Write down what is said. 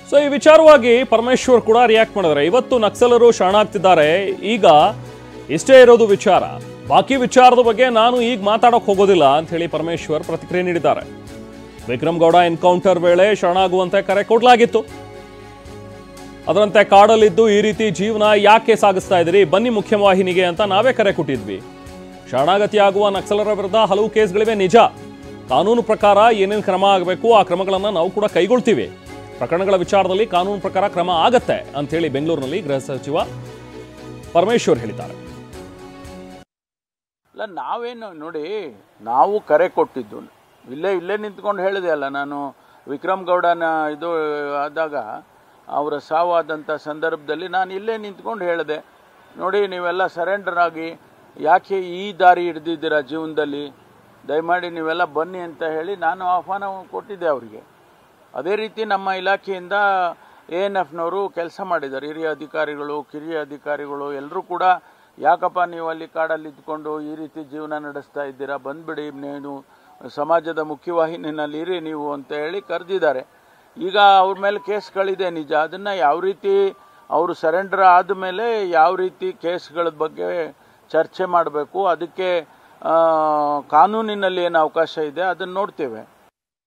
So ಈ ವಿಚಾರವಾಗಿ ಪರಮೇಶ್ವರ್ ಕೂಡ ರಿಯಾಕ್ಟ್ ಮಾಡಿದ್ದಾರೆ. ಇವತ್ತು ನಕ್ಸಲರು ಶರಣಾಗ್ತಿದ್ದಾರೆ, ಈಗ ಇಷ್ಟೇ ಇರೋದು ವಿಚಾರ, ಬಾಕಿ ವಿಚಾರದ ಬಗ್ಗೆ ನಾನು ಈಗ ಮಾತಾಡೋಕೆ ಹೋಗೋದಿಲ್ಲ ಅಂತ ಹೇಳಿ ಪರಮೇಶ್ವರ್ ಪ್ರತಿಕ್ರಿಯೆ ನೀಡಿದ್ದಾರೆ. ವಿಕ್ರಮ್ ಗೌಡ ಎನ್ಕೌಂಟರ್ ವೇಳೆ ಶರಣಾಗುವಂತೆ ಕರೆ ಕೊಡಲಾಗಿತ್ತು. ಅದರಂತೆ ಕಾಡಲ್ಲಿದ್ದು ಈ ರೀತಿ ಜೀವನ ಯಾಕೆ ಸಾಗಿಸ್ತಾ ಇದ್ದೀರಿ, ಬನ್ನಿ ಮುಖ್ಯವಾಹಿನಿಗೆ ಅಂತ ನಾವೇ ಕರೆ ಕೊಟ್ಟಿದ್ವಿ. ಶರಣಾಗತಿಯಾಗುವ ನಕ್ಸಲರ ವಿರುದ್ಧ ಹಲವು ಕೇಸ್ಗಳಿವೆ ನಿಜ. ಕಾನೂನು ಪ್ರಕಾರ ಏನೇನು ಕ್ರಮ ಆಗಬೇಕು ಆ ಕ್ರಮಗಳನ್ನು ನಾವು ಕೂಡ ಕೈಗೊಳ್ತೀವಿ. ಪ್ರಕರಣಗಳ ವಿಚಾರದಲ್ಲಿ ಕಾನೂನು ಪ್ರಕಾರ ಕ್ರಮ ಆಗತ್ತೆ ಅಂತ ಹೇಳಿ ಬೆಂಗಳೂರಿನಲ್ಲಿ ಗೃಹ ಸಚಿವ ಪರಮೇಶ್ವರ್ ಹೇಳಿದ್ದಾರೆ. ಇಲ್ಲ, ನಾವೇನು ನೋಡಿ, ನಾವು ಕರೆ ಕೊಟ್ಟಿದ್ದು ಇಲ್ಲೇ ನಿಂತ್ಕೊಂಡು ಹೇಳಿದೆ ಅಲ್ಲ ನಾನು. ವಿಕ್ರಮ್ ಗೌಡನ ಇದು ಆದಾಗ ಅವರ ಸಾವಾದಂಥ ಸಂದರ್ಭದಲ್ಲಿ ನಾನು ಇಲ್ಲೇ ನಿಂತ್ಕೊಂಡು ಹೇಳಿದೆ, ನೋಡಿ ನೀವೆಲ್ಲ ಸರೆಂಡರ್ ಆಗಿ ಯಾಕೆ ಈ ದಾರಿ ಹಿಡ್ದಿದ್ದೀರಾ ಜೀವನದಲ್ಲಿ, ದಯಮಾಡಿ ನೀವೆಲ್ಲ ಬನ್ನಿ ಅಂತ ಹೇಳಿ ನಾನು ಆಹ್ವಾನ ಕೊಟ್ಟಿದ್ದೆ ಅವರಿಗೆ. ಅದೇ ರೀತಿ ನಮ್ಮ ಇಲಾಖೆಯಿಂದ ANFನವರು ಕೆಲಸ ಮಾಡಿದ್ದಾರೆ. ಹಿರಿಯ ಅಧಿಕಾರಿಗಳು, ಕಿರಿಯ ಅಧಿಕಾರಿಗಳು ಎಲ್ಲರೂ ಕೂಡ ಯಾಕಪ್ಪ ನೀವು ಅಲ್ಲಿ ಕಾಡಲ್ಲಿ ಇದ್ಕೊಂಡು ಈ ರೀತಿ ಜೀವನ ನಡೆಸ್ತಾ ಇದ್ದೀರಾ, ಬಂದ್ಬಿಡಿ, ನೀವು ಸಮಾಜದ ಮುಖ್ಯವಾಹಿನಿನಲ್ಲಿ ಇರಿ ನೀವು ಅಂತ ಹೇಳಿ ಕರೆದಿದ್ದಾರೆ. ಈಗ ಅವ್ರ ಮೇಲೆ ಕೇಸ್ಗಳಿದೆ ನಿಜ. ಅದನ್ನು ಯಾವ ರೀತಿ ಅವರು ಸರೆಂಡರ್ ಆದಮೇಲೆ ಯಾವ ರೀತಿ ಕೇಸ್ಗಳ ಬಗ್ಗೆ ಚರ್ಚೆ ಮಾಡಬೇಕು, ಅದಕ್ಕೆ ಕಾನೂನಿನಲ್ಲಿ ಏನು ಅವಕಾಶ ಇದೆ ಅದನ್ನು ನೋಡ್ತೇವೆ.